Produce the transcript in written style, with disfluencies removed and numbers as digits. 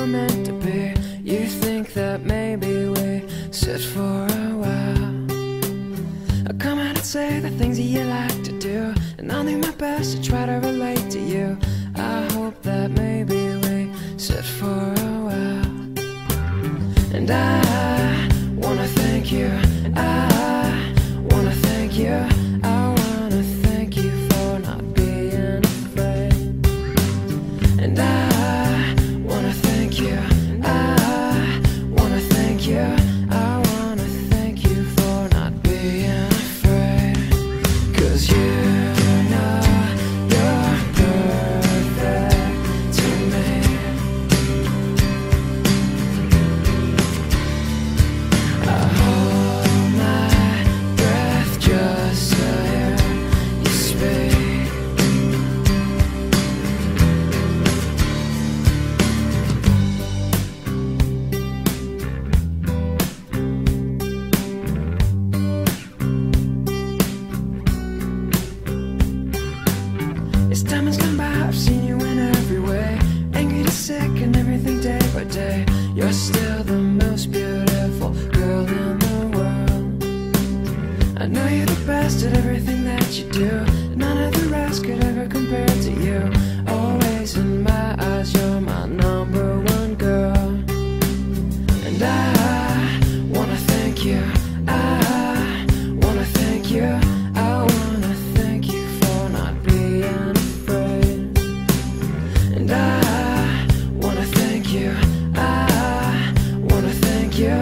were meant to be. You think that maybe we sit for a while. I come out and say the things that you like to do, and I'll do my best to try to relate to you. I hope that maybe we sit for a while. And I wanna thank you, I wanna thank you, I wanna thank you for not being afraid. And I wanna thank you, I wanna thank you, I wanna thank you for not being afraid. 'Cause you know you're perfect to me. I hold my breath just to hear you speak. As time has gone by, I've seen you in every way, angry to sick and everything day by day. You're still the most beautiful girl in the world. I know you're the best at everything that you do. None of the rest could ever compare to you. Always in my eyes, you're my number one girl. And I wanna thank you, I wanna thank you, I wanna thank you for not being afraid. And I wanna thank you, I wanna thank you,